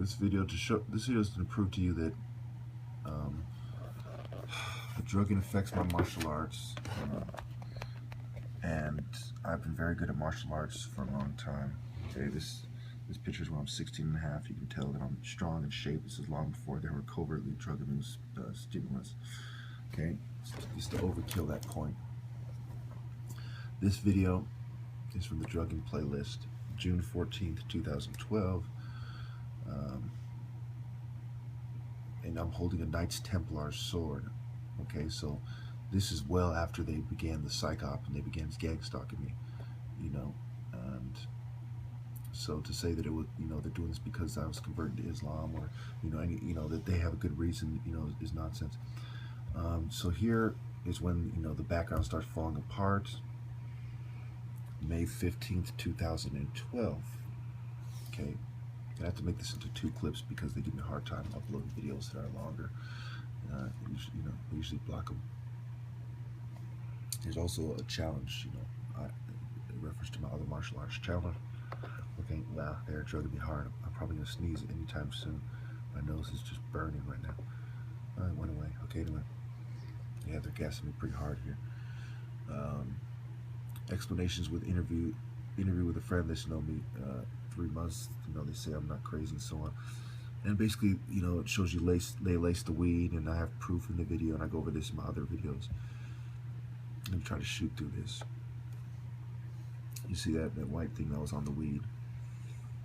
This video is to prove to you that the drugging affects my martial arts, and I've been very good at martial arts for a long time. Okay, this picture is when I'm 16 and a half. You can tell that I'm strong in shape. This is long before they were covertly drugging me with stimulants. Okay, just to overkill that point. This video is from the drugging playlist, June 14th, 2012. And I'm holding a Knights Templar sword. Okay, so this is well after they began the psych op and they began gang stalking me, you know. And so to say that it was, they're doing this because I was converted to Islam, or that they have a good reason, is nonsense. So here is when the background starts falling apart. May 15th, 2012. Okay. I have to make this into 2 clips because they give me a hard time uploading videos that are longer. I usually block them. There's also a challenge, in reference to my other martial arts challenge. Okay, wow, they're drugging me hard. I'm probably gonna sneeze anytime soon. My nose is just burning right now. Oh, it went away. Okay, anyway. Yeah, they're gassing me pretty hard here. Explanations with interview with a friend that's known me 3 months. They say I'm not crazy and so on. And basically, it shows you they lace the weed, and I have proof in the video, and I go over this in my other videos. Let me try to shoot through this. You see that white thing that was on the weed?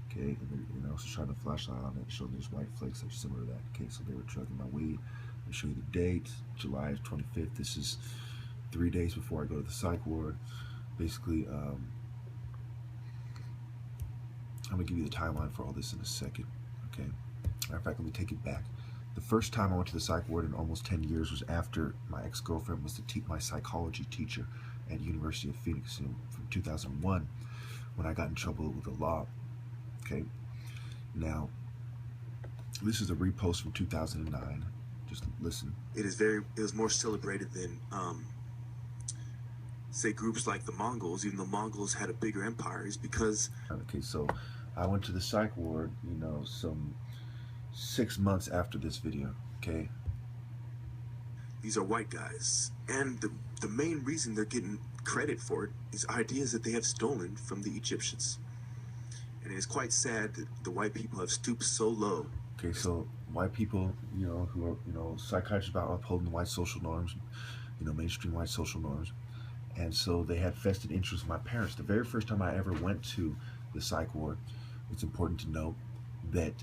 Okay, and I also shine a flashlight on it, showing there's white flakes that are similar to that. Okay, so they were drugging my weed. I'll show you the date, July 25th. This is 3 days before I go to the psych ward. Basically, I'm gonna give you the timeline for all this in a second. Okay. Matter of fact, let me take it back. The first time I went to the psych ward in almost 10 years was after my ex-girlfriend was my psychology teacher at University of Phoenix from 2001, when I got in trouble with the law. Okay. Now, this is a repost from 2009. Just listen. It was more celebrated than say groups like the Mongols, even though Mongols had a bigger empire, is because... Okay, so I went to the psych ward, some 6 months after this video, okay? These are white guys, and the main reason they're getting credit for it is ideas that they have stolen from the Egyptians. And it's quite sad that the white people have stooped so low. Okay, so white people, who are, psychiatrists about upholding white social norms, mainstream white social norms. And so they had vested interest in my parents. The very first time I ever went to the psych ward, it's important to note that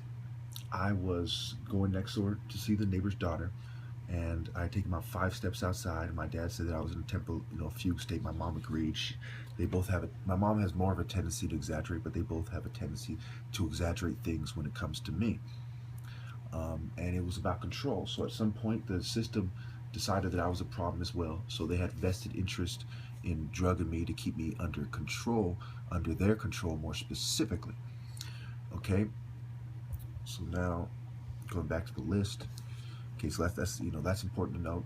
I was going next door to see the neighbor's daughter, and I had taken about 5 steps outside, and my dad said that I was in a temporal, fugue state. My mom agreed. They both have it. My mom has more of a tendency to exaggerate, but they both have a tendency to exaggerate things when it comes to me. And it was about control. So at some point, the system decided that I was a problem as well. So they had vested interest in drugging me to keep me under control, under their control more specifically. Okay. So now, going back to the list. Okay, so that's important to note.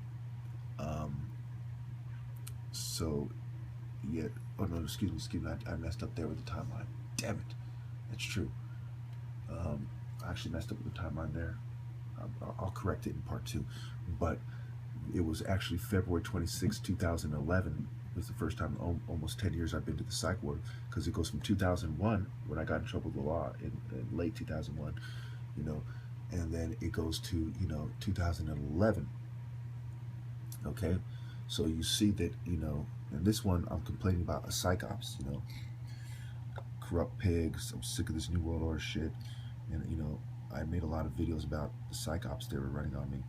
So, yeah. Oh no, excuse me. I messed up there with the timeline. Damn it. That's true. I actually messed up with the timeline there. I'll correct it in part 2. But it was actually February 26, 2011. It was the first time in almost 10 years I've been to the psych ward, because it goes from 2001, when I got in trouble with the law in late 2001, and then it goes to 2011. Okay, so you see that and this one I'm complaining about a psych ops, corrupt pigs. I'm sick of this New World Order shit, and I made a lot of videos about the psych ops they were running on me.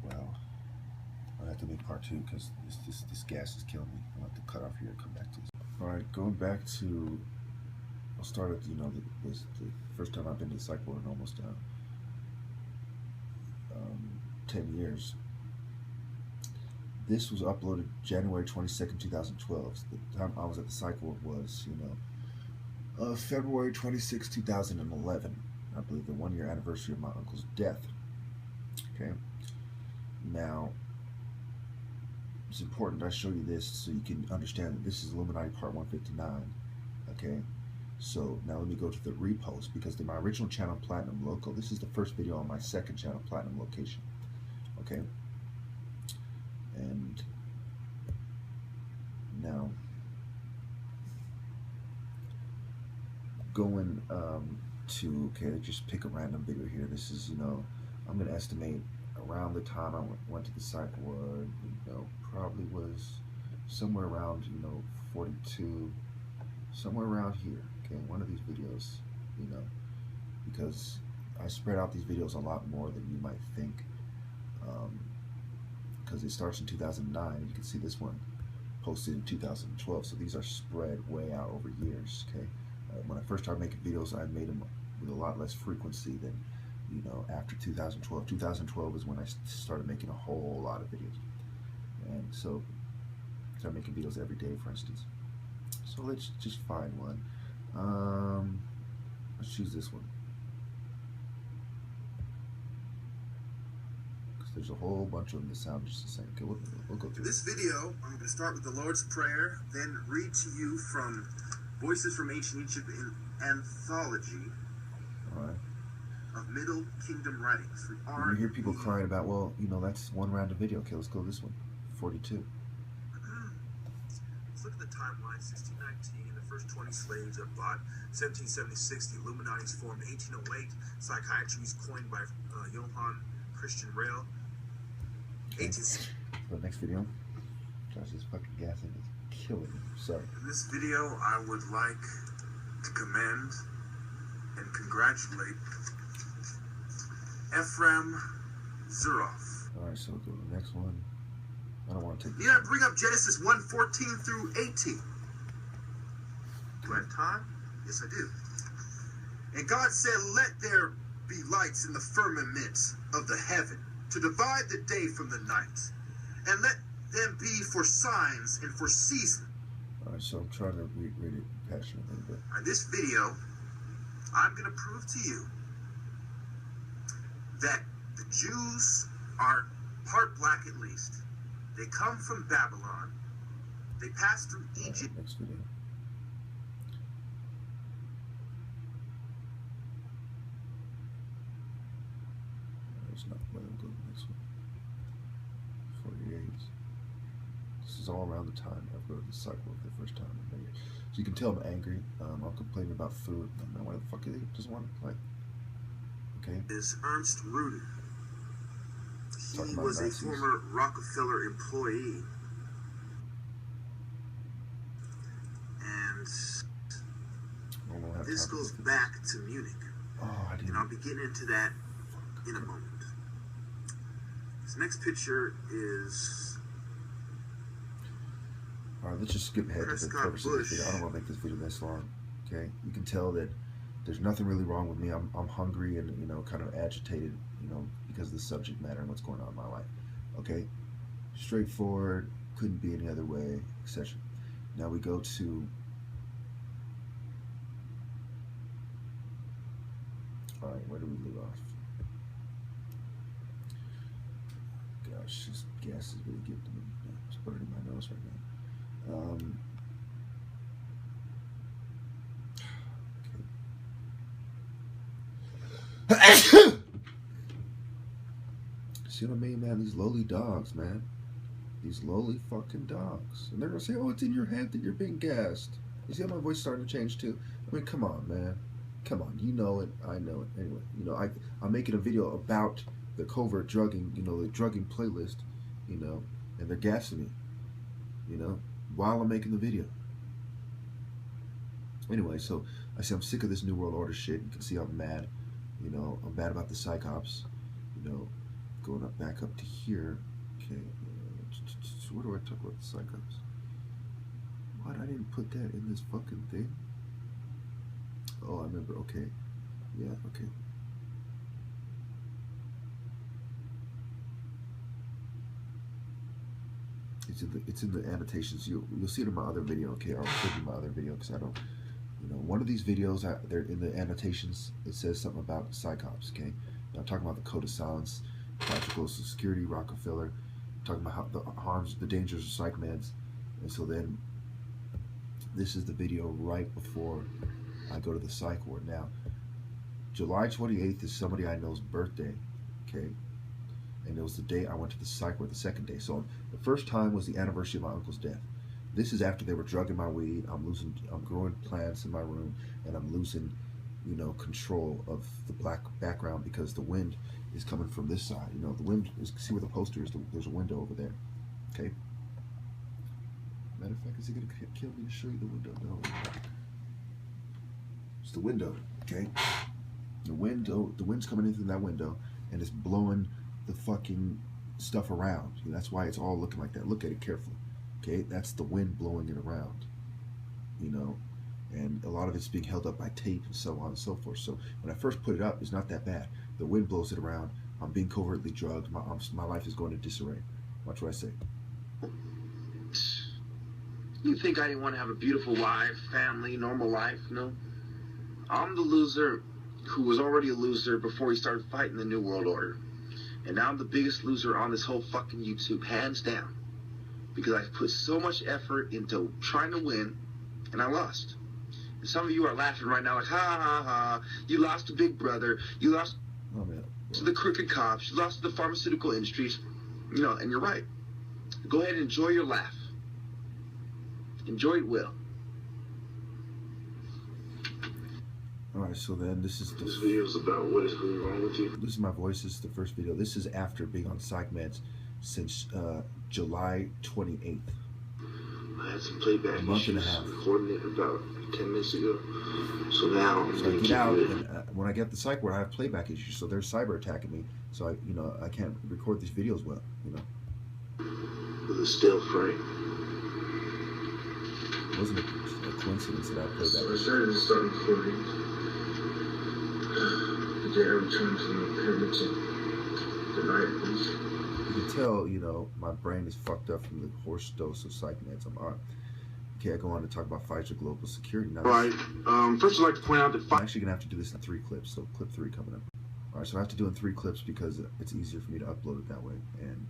Well, I'll have to make part 2 because this gas is killing me. I'll have to cut off here and come back to this. Alright, going back to, I'll start at, the first time I've been to the psych ward in almost 10 years. This was uploaded January 22nd, 2012. The time I was at the psych ward was, February 26, 2011. I believe the 1-year anniversary of my uncle's death. Okay. Now, it's important I show you this so you can understand that this is Illuminati Part 159. Okay, so now let me go to the repost, because in my original channel, Platinum Loco, this is the first video on my second channel, Platinum Location. Okay, and now going to, okay, just pick a random video here. This is, I'm going to estimate around the time I went to the psych ward, probably was somewhere around, 42, somewhere around here. Okay, one of these videos, because I spread out these videos a lot more than you might think, because it starts in 2009. You can see this one posted in 2012, so these are spread way out over years. Okay, when I first started making videos, I made them with a lot less frequency than, after 2012. 2012 is when I started making a whole lot of videos, and so I started making videos every day, for instance. So let's just find one. Let's choose this one, because there's a whole bunch of them that sound just the same. Okay, we'll go through this video. I'm going to start with the Lord's Prayer, then read to you from Voices from Ancient Egypt in Anthology of Middle Kingdom Writings. You hear people crying about, well, that's one random video. Okay, let's go to this one, 42. Let's look at the timeline. 1619, the first 20 slaves are bought. 1776, the Illuminati's formed. 1808, psychiatry is coined by Johann Christian Rail. Okay. The next video, Josh is fucking gassing. It's killing me. Sorry. In this video, I would like to commend and congratulate Ephraim Zuroff. Alright, so go to the next one. I don't want to take this. You gotta bring up Genesis 1:14 through 18. Do I have time? Yes, I do. And God said, let there be lights in the firmament of the heaven to divide the day from the night, and let them be for signs and for seasons. Alright, so I'm trying to read it passionately, but In this video, I'm going to prove to you that the Jews are part black at least. They come from Babylon. They passed through Egypt. Next video. There's not. Let them go to the next one. 48. This is all around the time I've go to the cycle for the first time in many years. So you can tell I'm angry. I'm complaining about food. I don't know why the fuck they just want to play. Okay. Is Ernst Rudin. He was Nazis. a former Rockefeller employee. And this goes back to Munich. Oh, I didn't. And I'll be getting into that in a moment. This next picture is... Alright, let's just skip ahead to the purpose of this video. I don't want to make this video this long. Okay, you can tell that there's nothing really wrong with me. I'm hungry and kind of agitated, because of the subject matter and what's going on in my life. Okay, straightforward, couldn't be any other way, etc. Now we go to alright, where do we leave off? Gosh, this gas is really getting to me. It's burning my nose right now. See what I mean, man? These lowly dogs, man. These lowly fucking dogs. And they're gonna say, oh, it's in your head that you're being gassed. You see how my voice starting to change too? I mean, come on, man. Come on. You know it. I know it. Anyway, I'm making a video about the covert drugging, the drugging playlist, and they're gassing me, while I'm making the video. Anyway, so I say I'm sick of this New World Order shit. You can see I'm mad. I'm mad about the psychops. Going back up to here. Okay, where do I talk about the psychops? What? I didn't put that in this fucking thing. Oh, I remember. Okay, yeah. Okay. It's in the annotations. You'll see it in my other video. Okay, I'll put it in my other video because I don't. One of these videos, they're in the annotations. It says something about psychops. Okay, now I'm talking about the code of silence, practical security, Rockefeller. I'm talking about how the harms, the dangers of psych meds, and so then This is the video right before I go to the psych ward. Now, July 28th is somebody I know's birthday, okay? And it was the day I went to the psych ward, the second day. So the first time was the anniversary of my uncle's death. This is after they were drugging my weed. I'm growing plants in my room, and I'm losing, control of the black background because the wind is coming from this side. The wind is, see where the poster is, there's a window over there, okay? Matter of fact, is he gonna kill me to show you the window? No. It's the window, okay? The wind's coming in through that window, and it's blowing the fucking stuff around. That's why it's all looking like that. Look at it carefully, okay? That's the wind blowing it around, and a lot of it's being held up by tape and so on and so forth. So when I first put it up, it's not that bad. The wind blows it around. I'm being covertly drugged. My life is going to disarray. Watch what I say. You think I didn't want to have a beautiful life, family, normal life? No. I'm the loser who was already a loser before he started fighting the New World Order. And now I'm the biggest loser on this whole fucking YouTube, hands down. Because I put so much effort into trying to win, and I lost. And some of you are laughing right now like, ha, ha, ha. You lost to Big Brother. You lost to the crooked cops. You lost to the pharmaceutical industries. And you're right. Go ahead and enjoy your laugh. Enjoy it well. Alright, so then this video is about what is really wrong with you. This is my voice. This is the first video. This is after being on psych meds since July 28th. I had some playback a month and a half. Recording it about 10 minutes ago. So now I get out, and when I get the psych ward, I have playback issues. So they're cyber attacking me. So I can't record these videos well. With a still frame. It wasn't a coincidence that I played that. So I started to start recording the day I returned to the pyramids and the night. You can tell, my brain is fucked up from the horse dose of psych meds I'm on. Okay, I go on to talk about Pfizer Global Security. Now, right. First, I'd like to point out that I'm actually going to have to do this in 3 clips, so clip 3 coming up. Alright, so I have to do it in 3 clips because it's easier for me to upload it that way. And,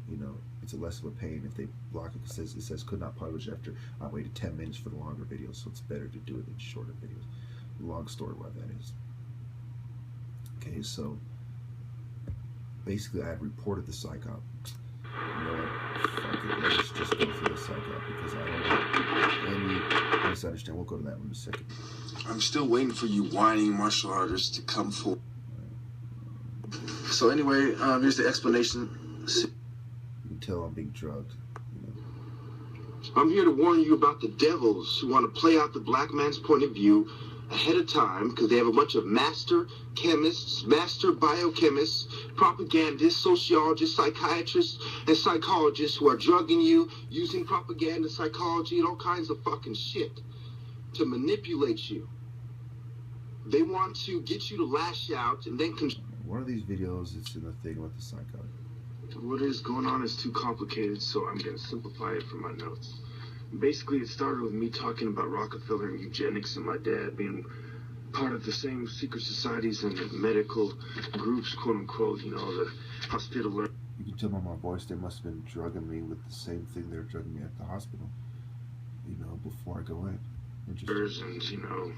it's a less of a pain if they block it. It says could not publish after I waited 10 minutes for the longer videos, so it's better to do it in shorter videos. Long story why that is. Okay, so basically I had reported the psych op. Fuck it, let's just go for the psych op because I don't want any misunderstanding. We'll go to that one in a second. I'm still waiting for you whining martial artists to come forward. So anyway, here's the explanation. You can tell I'm being drugged. I'm here to warn you about the devils who want to play out the black man's point of view ahead of time because they have a bunch of master chemists, master biochemists, propagandists, sociologists, psychiatrists, and psychologists who are drugging you, using propaganda, psychology, and all kinds of fucking shit to manipulate you. They want to get you to lash out and then one of these videos, it's in the thing with the psycho. What is going on is too complicated, so I'm going to simplify it for my notes. Basically, it started with me talking about Rockefeller and eugenics and my dad being part of the same secret societies and medical groups, quote-unquote, the hospital. You can tell by my voice they must have been drugging me with the same thing they were drugging me at the hospital, before I go in. And,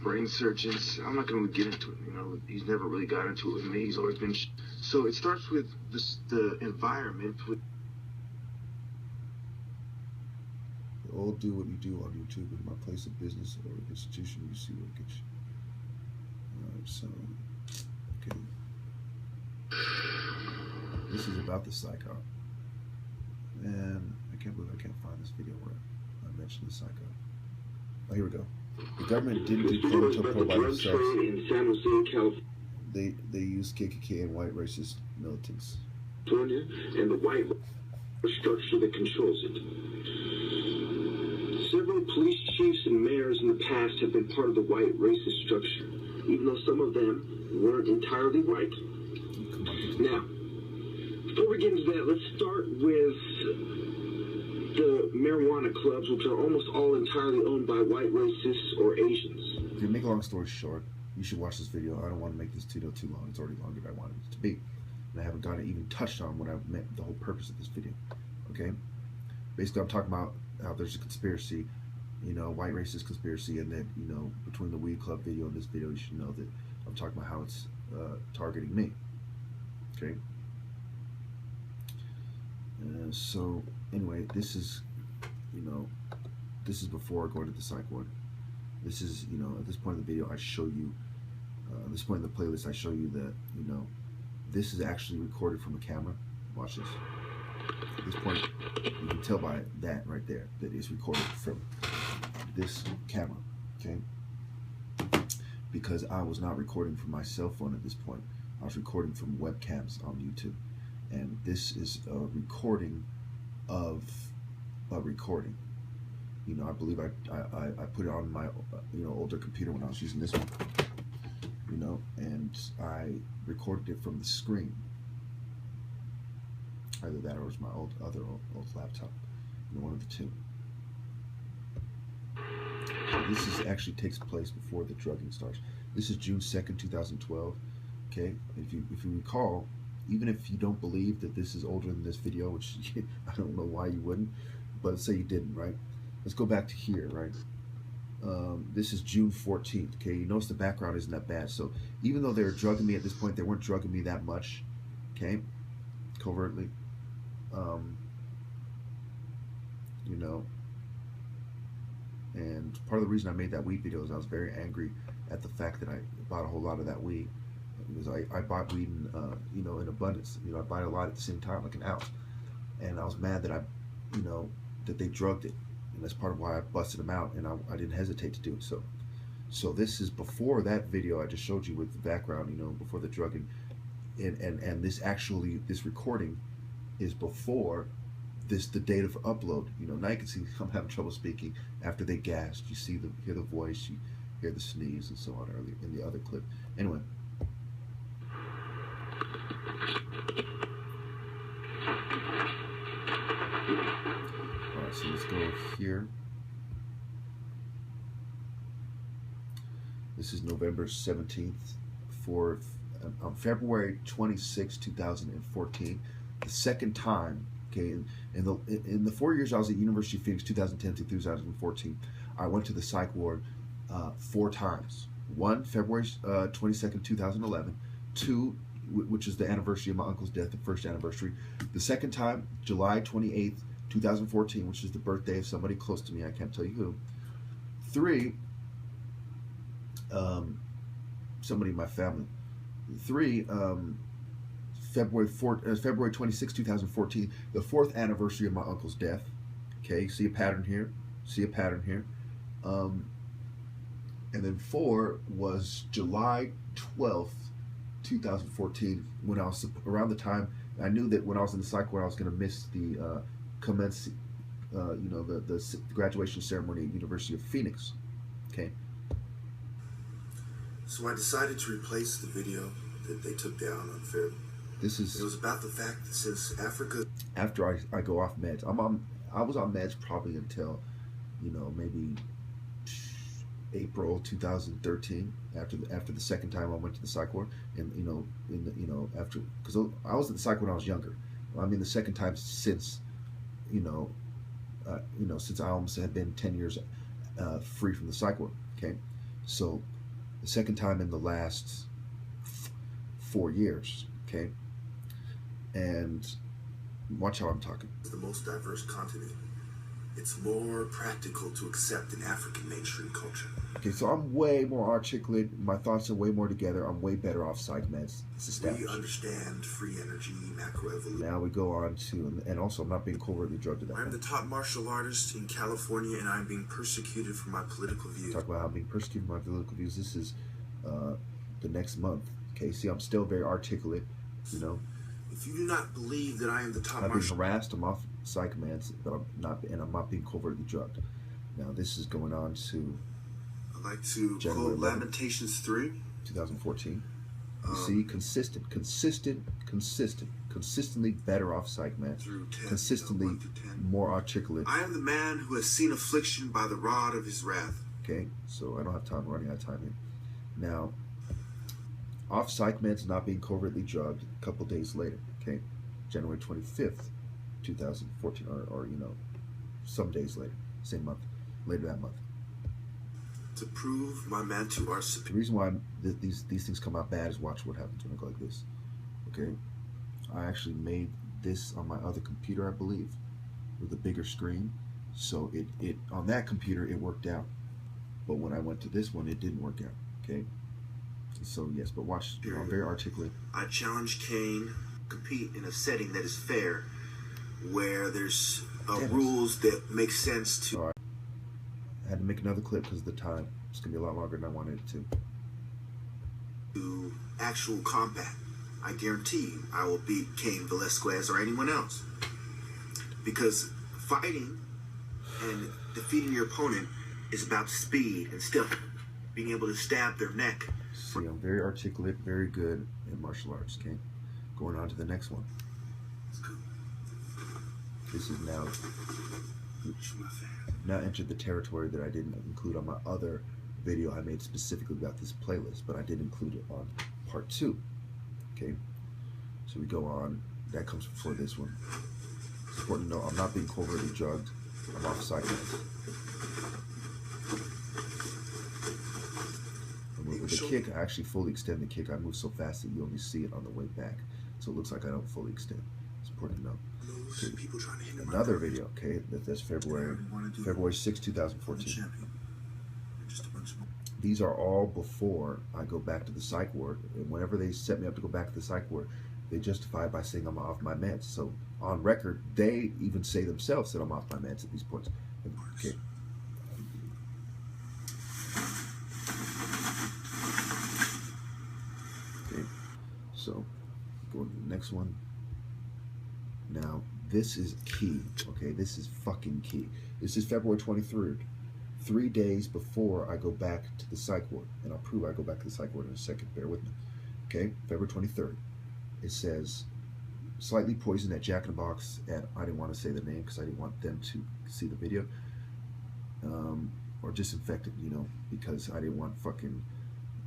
brain surgeons. I'm not going to get into it. He's never really got into it with me. He's always been. So it starts with the environment. All do what you do on YouTube in my place of business or institution. You see where it gets you. Alright, so okay. This is about the psycho. And I can't believe I can't find this video where I mentioned the psycho. Oh, here we go. The government didn't do quote-unquote by themselves. They used KKK and white racist militants. California and the white structure that controls it. Several police chiefs and mayors in the past have been part of the white racist structure, even though some of them weren't entirely white. Now, before we get into that, let's start with the marijuana clubs, which are almost all entirely owned by white racists or Asians. To make a long story short, you should watch this video. I don't want to make this video too long. It's already longer than I wanted it to be. And I haven't gotten even touched on what I meant, the whole purpose of this video. Okay? Basically, I'm talking about how there's a conspiracy you know, white racist conspiracy, and that, you know, between the weed club video and this video, you should know that I'm talking about how it's targeting me. Okay. So anyway, this is, you know, this is before going to the psych ward. This is, you know, at this point in the video, I show you, at this point in the playlist, I show you that, you know, this is actually recorded from a camera. Watch this. At this point, you can tell by that right there that it's recorded from this camera, okay? Because I was not recording from my cell phone at this point. I was recording from webcams on YouTube. And this is a recording of a recording. You know, I believe I put it on my, you know, older computer when I was using this one. You know, and I recorded it from the screen. Either that or it was my old laptop. You know, one of the two. So this is actually takes place before the drugging starts. This is June 2nd, 2012. Okay, if you recall, even if you don't believe that this is older than this video, which I don't know why you wouldn't, but let's say you didn't, right? Let's go back to here, right? This is June 14th, okay? You notice the background isn't that bad. So even though they were drugging me at this point, they weren't drugging me that much, okay? Covertly. You know, and part of the reason I made that weed video is I was very angry at the fact that I bought a whole lot of that weed. Because I bought weed in, you know, in abundance. You know, I bought a lot at the same time, like an ounce. And I was mad that you know, that they drugged it. And that's part of why I busted them out, and I didn't hesitate to do it. So this is before that video I just showed you with the background, you know, before the drugging. And this recording is before the date of upload. You know, now you can see I'm having trouble speaking after they gassed. You hear the voice, you hear the sneeze and so on earlier in the other clip. Anyway. Alright, so let's go here. This is November 17th for February 26, 2014. The second time, okay, in the 4 years I was at University of Phoenix, 2010 to 2014, I went to the psych ward 4 times. One, February 22nd, 2011. Two, which is the anniversary of my uncle's death, the first anniversary. The second time, July 28th, 2014, which is the birthday of somebody close to me. I can't tell you who. 3, somebody in my family. 3, February 26, 2014, the 4th anniversary of my uncle's death. Okay, see a pattern here? See a pattern here? And then 4 was July 12th, 2014, when I was around the time I knew that when I was in the psych ward I was going to miss the you know, the graduation ceremony at University of Phoenix. Okay. So I decided to replace the video that they took down unfairly. It was about the fact that since Africa. After I go off meds, I was on meds probably until, you know, maybe April 2013. After the second time I went to the psych ward, and after, because I was at the psych when I was younger. I mean, the second time since, since I almost had been 10 years free from the psych ward. Okay, so the second time in the last 4 years. Okay, and watch how I'm talking. The most diverse continent. It's more practical to accept an African mainstream culture. Okay, so I'm way more articulate. My thoughts are way more together. I'm way better off psych meds. It's established. We understand free energy, macroevolution. Now we go on to, and also I'm not being covertly drugged to that. I'm the top martial artist in California, and I'm being persecuted for my political views. Talk about how I'm being persecuted for my political views. This is the next month. Okay, see, I'm still very articulate. You know. If you do not believe that I am the top I've martial, been harassed. I'm off psych meds, but I'm not being covertly drugged. Now this is going on to. I'd like to January quote 11th, Lamentations 3. 2014. You see, consistently better off psych meds, 10, consistently 1 through 10. more articulate. I am the man who has seen affliction by the rod of his wrath. Okay, so I don't have time. Running out of time here. Now, off psych meds, not being covertly drugged. A couple days later. Okay, January 25th, 2014, or some days later, same month. later that month. To prove my man to our The reason why these things come out bad is watch what happens when I go like this. Okay, I actually made this on my other computer, I believe, with a bigger screen. So it on that computer it worked out, but when I went to this one, it didn't work out. Okay, so yes, but watch. I'm very articulate. I challenge Kane compete in a setting that is fair, where there's rules that make sense to. All right. I had to make another clip because of the time. It's gonna be a lot longer than I wanted it to actual combat. I guarantee you, I will beat Cain Velasquez or anyone else, because fighting and defeating your opponent is about speed and still being able to stab their neck. See, I'm very articulate, very good in martial arts. Okay, going on to the next one. This is now entered the territory that I didn't include on my other video I made specifically about this playlist, but I did include it on part 2. Okay, so we go on. That comes before this one. It's important to know I'm not being covertly drugged. I'm off side meds. And with the kick, I actually fully extend the kick. I move so fast that you only see it on the way back, so it looks like I don't fully extend. It's important to know. Okay. Another video. Okay, that's February 6, 2014. These are all before I go back to the psych ward, and whenever they set me up to go back to the psych ward, they justify it by saying I'm off my meds. So on record, they even say themselves that I'm off my meds at these points. Okay. Okay. So go to the next one. Now this is key. Okay, this is fucking key. This is February 23rd. 3 days before I go back to the psych ward, and I'll prove I go back to the psych ward in a second. Bear with me. Okay, February 23rd. It says slightly poisoned at Jack in the Box, and I didn't want to say the name because I didn't want them to see the video, or disinfected, you know, because I didn't want fucking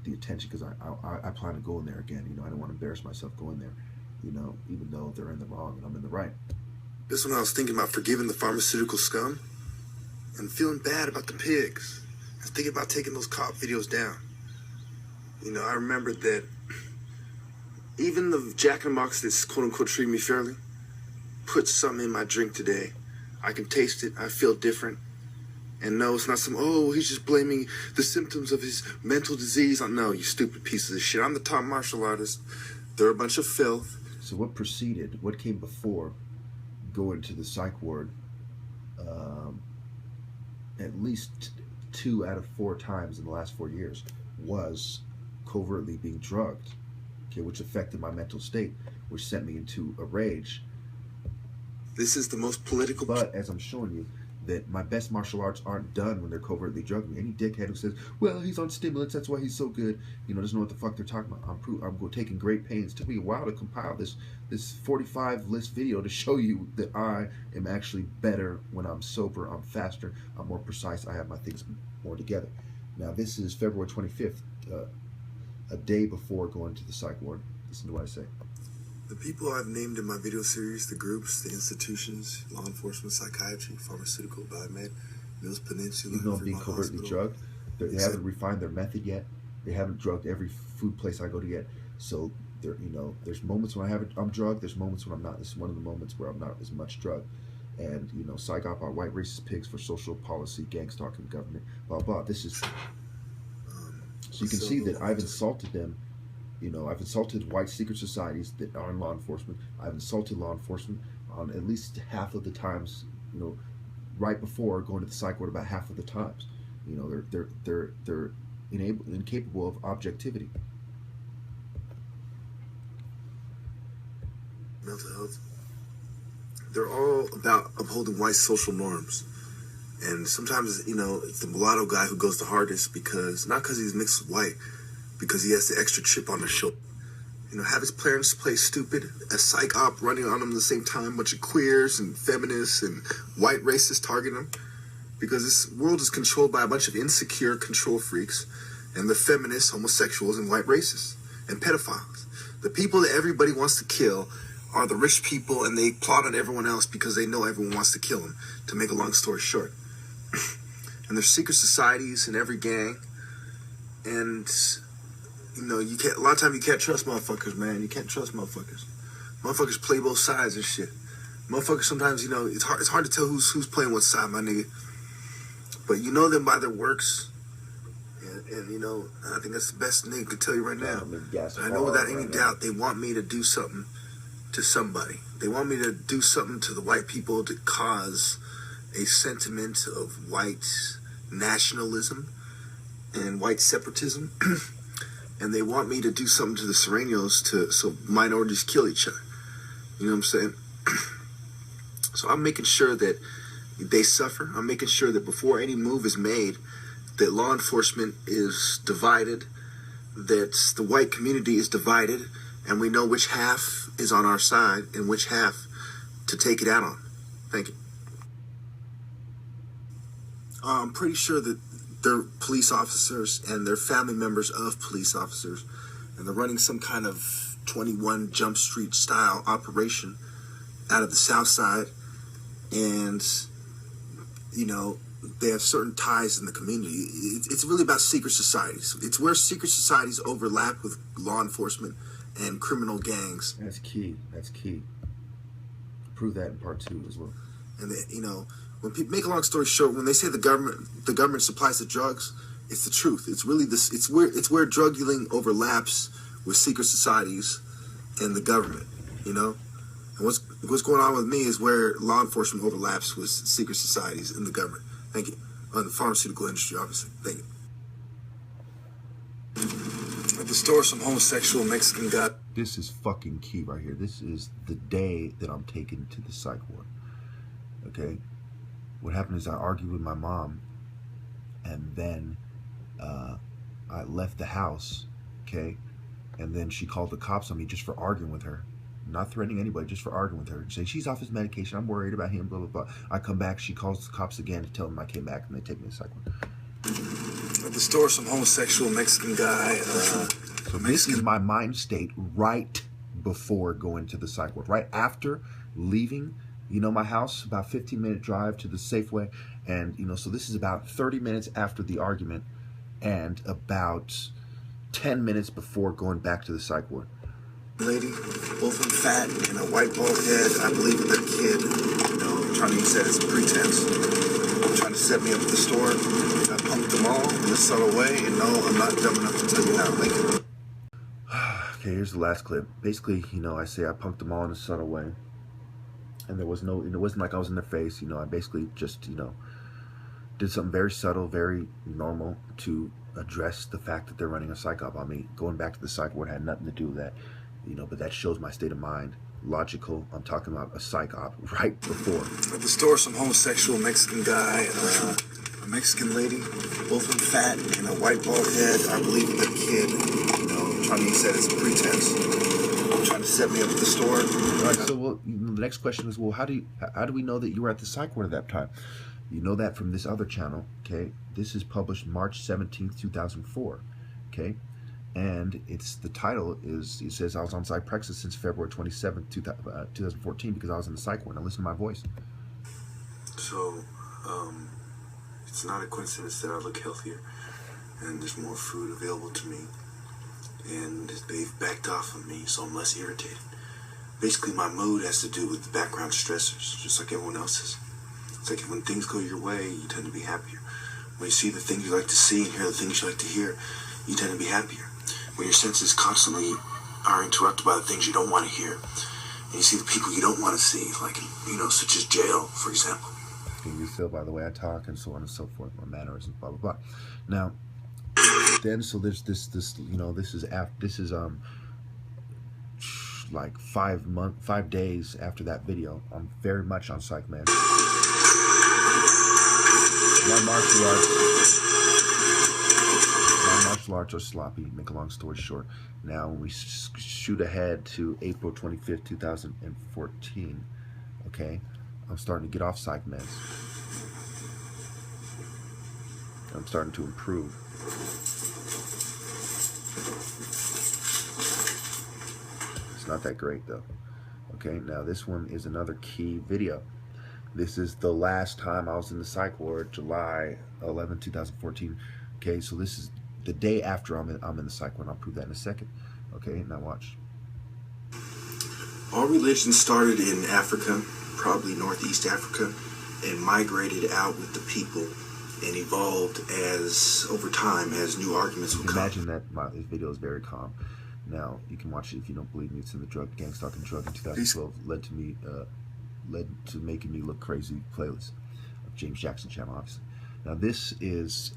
the attention, because I plan to go in there again, you know. I don't want to embarrass myself going there, you know, even though they're in the wrong and I'm in the right. This one I was thinking about forgiving the pharmaceutical scum and feeling bad about the pigs. I was thinking about taking those cop videos down. You know, I remembered that even the Jack in the Box that's quote-unquote treating me fairly put something in my drink today. I can taste it. I feel different. And no, it's not some, oh, he's just blaming the symptoms of his mental disease. No, you stupid pieces of shit. I'm the top martial artist. They're a bunch of filth. So what preceded, what came before going to the psych ward, at least 2 out of 4 times in the last 4 years, was covertly being drugged, okay, which affected my mental state, which sent me into a rage. This is the most political. But as I'm showing you, that my best martial arts aren't done when they're covertly drugging me. Any dickhead who says, well, he's on stimulants, that's why he's so good, you know, doesn't know what the fuck they're talking about. I'm taking great pains. It took me a while to compile this 45 list video to show you that I am actually better when I'm sober. I'm faster, I'm more precise, I have my things more together. Now this is February 25th, a day before going to the psych ward. Listen to what I say. The people I've named in my video series, the groups, the institutions, law enforcement, psychiatry, pharmaceutical, biomed, Mills Peninsula, even though I'm being covertly drugged, they haven't refined their method yet. They haven't drugged every food place I go to yet. So there, you know, there's moments when I'm drugged. There's moments when I'm not. This is one of the moments where I'm not as much drugged. And you know, psych op are white racist pigs for social policy, gang stalking government, blah blah. This is so you can see that I've insulted them. You know, I've insulted white secret societies that are in law enforcement. I've insulted law enforcement on at least half of the times. You know, right before going to the psych ward, about half of the times. You know, they're incapable of objectivity. Mental health. They're all about upholding white social norms. And sometimes, you know, it's the mulatto guy who goes the hardest because, not because he's mixed with white, because he has the extra chip on the shoulder. You know, have his parents play stupid, a psych op running on him at the same time, a bunch of queers and feminists and white racists targeting him. Because this world is controlled by a bunch of insecure control freaks, and the feminists, homosexuals, and white racists, and pedophiles. The people that everybody wants to kill are the rich people, and they plot on everyone else because they know everyone wants to kill them, to make a long story short. And there's secret societies in every gang. And, you know, you can't, a lot of times you can't trust motherfuckers, man. You can't trust motherfuckers. Motherfuckers play both sides and shit. Motherfuckers sometimes, you know, it's hard to tell who's playing what side, my nigga. But you know them by their works. And you know, I think that's the best nigga can tell you right now. I know without any doubt they want me to do something to somebody. They want me to do something to the white people to cause a sentiment of white nationalism and white separatism. And they want me to do something to the Serranos so minorities kill each other. You know what I'm saying? So I'm making sure that they suffer. I'm making sure that before any move is made, that law enforcement is divided, that the white community is divided, and we know which half is on our side and which half to take it out on. Thank you. I'm pretty sure that they're police officers and they're family members of police officers, and they're running some kind of 21 Jump Street style operation out of the South Side, and, you know, they have certain ties in the community. It's really about secret societies. It's where secret societies overlap with law enforcement and criminal gangs. That's key. That's key. Prove that in part 2 as well. And they, you know, when people, make a long story short, when they say the government supplies the drugs, it's the truth. It's really this. It's where drug dealing overlaps with secret societies and the government. You know, and what's going on with me is where law enforcement overlaps with secret societies and the government. Thank you. On the pharmaceutical industry, obviously. Thank you. At the store, some homosexual Mexican guy. This is fucking key right here. This is the day that I'm taken to the psych ward. Okay? What happened is I argued with my mom, and then I left the house, okay? And then she called the cops on me just for arguing with her. Not threatening anybody, just for arguing with her. Saying she's off his medication, I'm worried about him, blah, blah, blah. I come back, she calls the cops again to tell them I came back, and they take me to the psych ward. At the store, some homosexual Mexican guy. So this is my mind state right before going to the psych ward. Right after leaving, you know, my house, about 15-minute drive to the Safeway. And, you know, so this is about 30 minutes after the argument and about 10 minutes before going back to the psych ward. Lady, both of them fat and a white bald head. I believe in their kid. You know, trying to use that as a pretense. Trying to set me up at the store. I punked them all in a subtle way, and no, I'm not dumb enough to tell you how to make it. Okay, here's the last clip. Basically, you know, I say I punked them all in a subtle way. And there was no, it wasn't like I was in their face, you know, I basically just, you know, did something very subtle, very normal to address the fact that they're running a psych op on me. Going back to the psych ward had nothing to do with that, you know, but that shows my state of mind. Logical, I'm talking about a psych op right before. At the store, some homosexual Mexican guy, a Mexican lady, both of them fat and a white bald head. I believe in their kid. You know, trying to use that as a pretense. Trying to set me up at the store. All right, so well, the next question is, well, how do we know that you were at the psych ward at that time? You know that from this other channel, okay? This is published March 17th, 2004, okay? And it's, the title is, it says I was on Zyprexa since February 27th, 2014 because I was in the psych ward. Now listen to my voice. So, it's not a coincidence that I look healthier and there's more food available to me. And they've backed off of me, so I'm less irritated. Basically, my mood has to do with the background stressors, just like everyone else's. It's like when things go your way, you tend to be happier. When you see the things you like to see and hear the things you like to hear, you tend to be happier. When your senses constantly are interrupted by the things you don't want to hear, and you see the people you don't want to see, like, you know, such as jail, for example. And you feel by the way I talk and so on and so forth, my mannerisms, blah, blah, blah. Now, then, so there's this, you know, this is like 5 days after that video. I'm very much on psych, man. My martial arts are sloppy, make a long story short. Now, when we shoot ahead to April 25th, 2014, okay, I'm starting to get off psych meds. I'm starting to improve. It's not that great though. Okay, now this one is another key video. This is the last time I was in the psych ward, July 11, 2014. Okay, so this is the day after I'm in the psych ward. I'll prove that in a second. Okay, now watch. All religion started in Africa, probably Northeast Africa, and migrated out with the people and evolved as, over time, as new arguments would come. Imagine that this video is very calm. Now, you can watch it if you don't believe me. It's in the Gang Stalking Drug in 2012. Led to making me look crazy playlist of James Jackson channel, obviously. Now, this is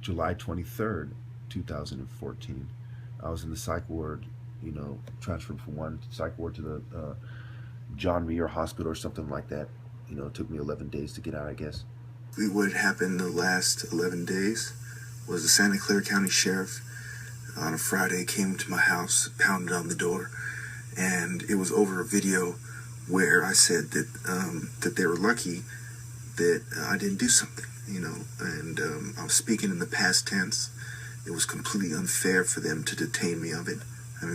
July 23rd, 2014. I was in the psych ward, you know, transferred from one psych ward to the John Muir Hospital or something like that. You know, it took me 11 days to get out, I guess. What happened the last 11 days was the Santa Clara County Sheriff on a Friday came to my house, pounded on the door, and it was over a video where I said that that they were lucky that I didn't do something, you know, and I was speaking in the past tense. It was completely unfair for them to detain me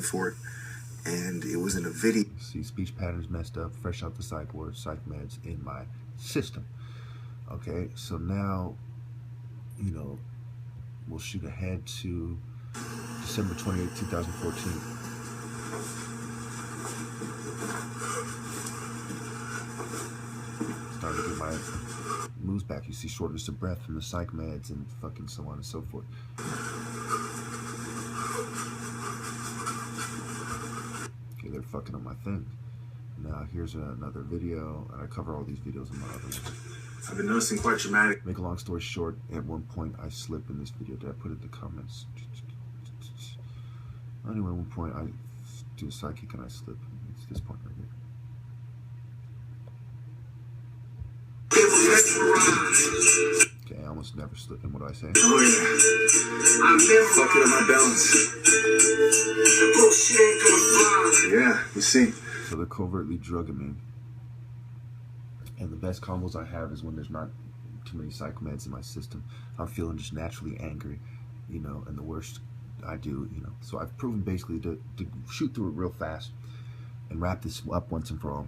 for it, and it was in a video. See, speech patterns messed up, fresh out the psych ward, psych meds in my system. Okay, so now, you know, we'll shoot ahead to December 28, 2014. Starting to get my moves back. You see shortness of breath from the psych meds and fucking so on and so forth. Okay, they're fucking on my thing. Now here's another video, and I cover all these videos in my other one. I've been noticing quite dramatic. Make a long story short, at one point I slip in this video. Did I put it in the comments? Anyway, at one point I do a sidekick and I slip. It's this point right here. Okay, I almost never slip. And what do I say? Oh yeah. I'm never fucking on my balance. Bullshit ain't gonna fly. Yeah, you see. So they're covertly drugging me. And the best combos I have is when there's not too many psych meds in my system. I'm feeling just naturally angry, you know, and the worst I do, you know. So I've proven basically to shoot through it real fast and wrap this up once and for all.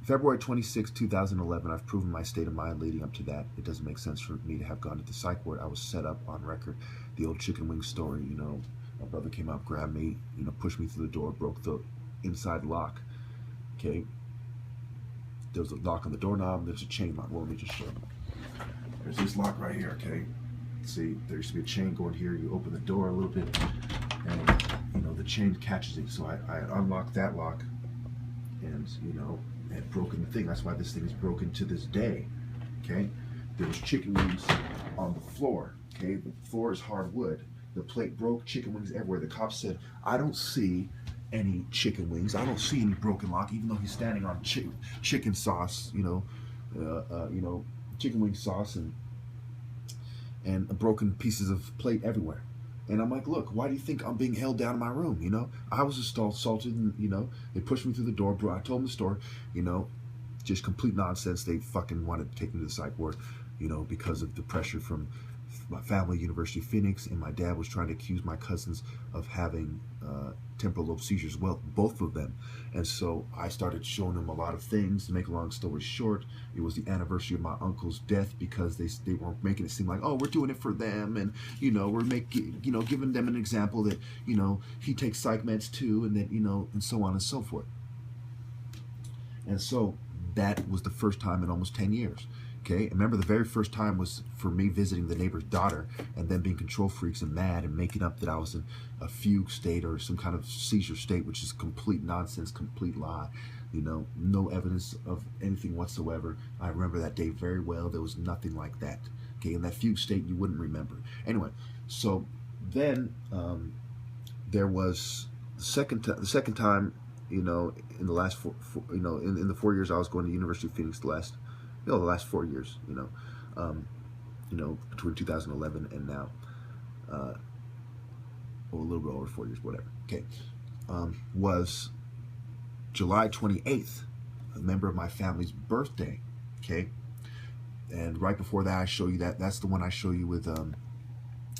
February 26, 2011, I've proven my state of mind leading up to that. It doesn't make sense for me to have gone to the psych ward. I was set up on record. The old chicken wing story, you know. My brother came out, grabbed me, you know, pushed me through the door, broke the inside lock. Okay. There was a lock on the doorknob. There's a chain lock. Well, let me just show you. There's this lock right here. Okay. See, there used to be a chain going here. You open the door a little bit, and you know the chain catches it. So I unlocked that lock, and you know, had broken the thing. That's why this thing is broken to this day. Okay. There was chicken wings on the floor. Okay. The floor is hardwood. The plate broke. Chicken wings everywhere. The cop said, "I don't see any chicken wings. I don't see any broken lock," even though he's standing on chicken sauce, you know, chicken wing sauce and broken pieces of plate everywhere. And I'm like, look, why do you think I'm being held down in my room? You know, I was assaulted, and you know, they pushed me through the door, bro. I told them the story, you know, just complete nonsense. They fucking wanted to take me to the psych ward, you know, because of the pressure from my family, University of Phoenix, and my dad was trying to accuse my cousins of having temporal lobe seizures, well, both of them. And so I started showing them a lot of things. To make a long story short, it was the anniversary of my uncle's death, because they were making it seem like, oh, we're doing it for them, and you know, we're making, you know, giving them an example that, you know, he takes psych meds too, and that, you know, and so on and so forth. And so that was the first time in almost 10 years. Okay, remember the very first time was for me visiting the neighbor's daughter and then being control freaks and mad and making up that I was in a fugue state or some kind of seizure state, which is complete nonsense, complete lie. You know, no evidence of anything whatsoever. I remember that day very well. There was nothing like that. Okay, in that fugue state, you wouldn't remember. Anyway, so then there was the second time, you know, in the last in the 4 years I was going to University of Phoenix, the last 4 years, you know, between 2011 and now, or a little bit over 4 years, whatever. Okay, was July 28th, a member of my family's birthday. Okay, and right before that, I show you that's the one I show you with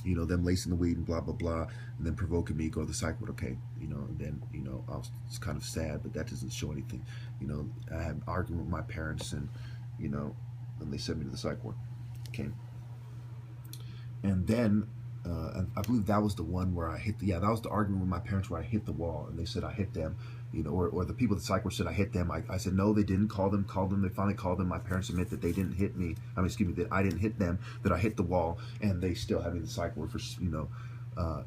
you know, them lacing the weed and blah, blah, blah, and then provoking me, go to the psych ward, okay, you know, and then, you know, I was kind of sad, but that doesn't show anything. You know, I had an argument with my parents, and, you know, and they sent me to the psych ward, okay. And then, and I believe that was the one where I hit the, yeah, that was the argument with my parents where I hit the wall, and they said I hit them, you know, or the people at the psych ward said I hit them. I said, no, they didn't. Call them, they finally called them. My parents admit that they didn't hit me. I mean, excuse me, that I didn't hit them, that I hit the wall, and they still had me in the psych ward for, you know,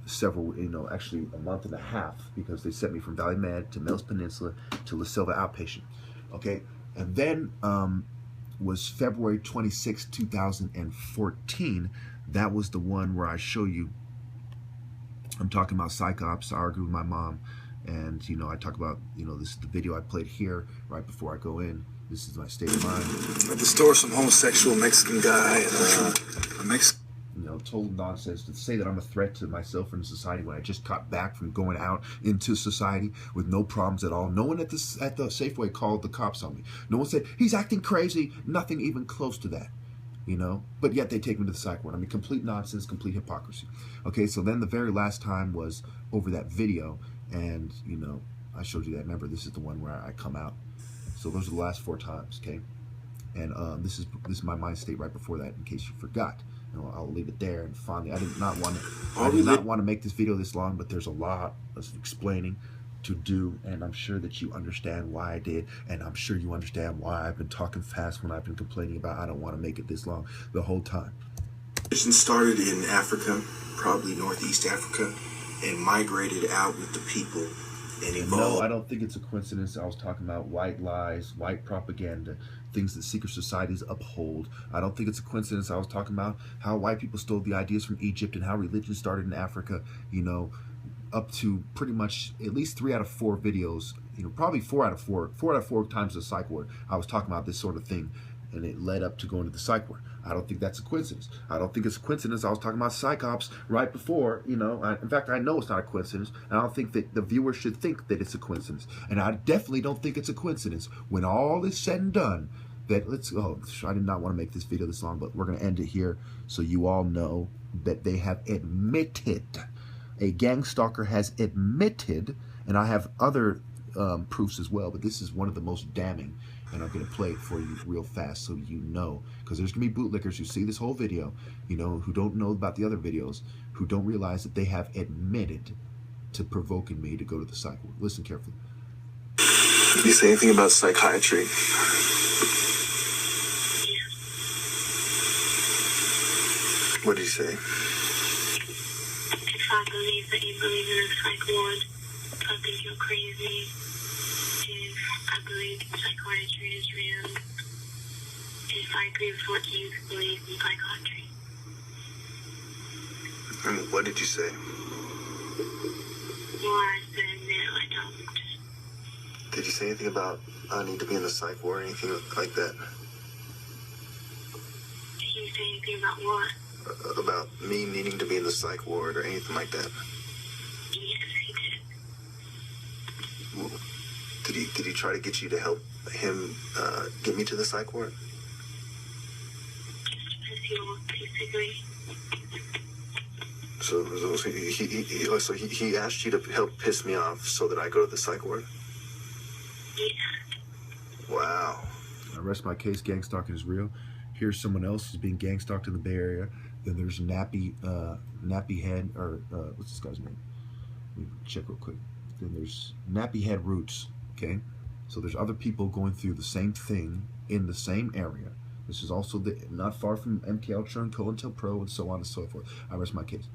several, you know, actually a month and a half, because they sent me from Valley Med to Mills Peninsula to La Selva outpatient, okay. And then was February 26, 2014. That was the one where I show you, I'm talking about psych ops. I argue with my mom, and, you know, I talk about, you know, this is the video I played here right before I go in. This is my state of mind. At the store, some homosexual Mexican guy and a Mexican, you know, total nonsense to say that I'm a threat to myself and society when I just got back from going out into society with no problems at all. No one at the Safeway called the cops on me. No one said, he's acting crazy. Nothing even close to that. You know, but yet they take me to the psych ward. I mean, complete nonsense, complete hypocrisy. Okay, so then the very last time was over that video, and, you know, I showed you that. Remember, this is the one where I come out. So those are the last 4 times, okay? And this is my mind state right before that, in case you forgot. You know, I'll leave it there. And finally, I did not want to make this video this long, but there's a lot of explaining to do, and I'm sure that you understand why I did, and I'm sure you understand why I've been talking fast when I've been complaining about I don't want to make it this long the whole time. started in Africa, probably Northeast Africa, and migrated out with the people and evolved. No, I don't think it's a coincidence. I was talking about white lies, white propaganda, things that secret societies uphold. I don't think it's a coincidence. I was talking about how white people stole the ideas from Egypt and how religion started in Africa, you know, up to pretty much at least 3 out of 4 videos, you know, probably 4 out of 4 times the psych ward. I was talking about this sort of thing, and it led up to going to the psych ward. I don't think that's a coincidence. I don't think it's a coincidence. I was talking about psych ops right before, you know. In fact, I know it's not a coincidence, and I don't think that the viewer should think that it's a coincidence. And I definitely don't think it's a coincidence when all is said and done that I did not want to make this video this long, but we're going to end it here so you all know that they have admitted, a gang stalker has admitted, and I have other proofs as well, but this is one of the most damning, and I'm going to play it for you real fast so you know, because there's going to be bootlickers who see this whole video, you know, who don't know about the other videos, who don't realize that they have admitted to provoking me to go to the psych ward. Listen carefully. Did you say anything about psychiatry? What did you say? If I believe that you believe in a psych ward, I think you're crazy. If I believe psychiatry is real, if I agree with what you believe in psychiatry. And what did you say? Well, I said no, I don't. Did you say anything about I need to be in the psych ward or anything like that? Did you say anything about what? About me needing to be in the psych ward or anything like that? Yes, I did. Well, did he try to get you to help him get me to the psych ward? Just because you want, basically. So he asked you to help piss me off so that I go to the psych ward? Yeah. Wow. I rest my case. Gang stalking is real. Here's someone else who's being gang stalked in the Bay Area. Then there's Nappy Head, or what's this guy's name? Let me check real quick. Then there's Nappy Head Roots. Okay, so there's other people going through the same thing in the same area. This is also not far from MK Ultra and COINTELPRO and so on and so forth. I rest my case.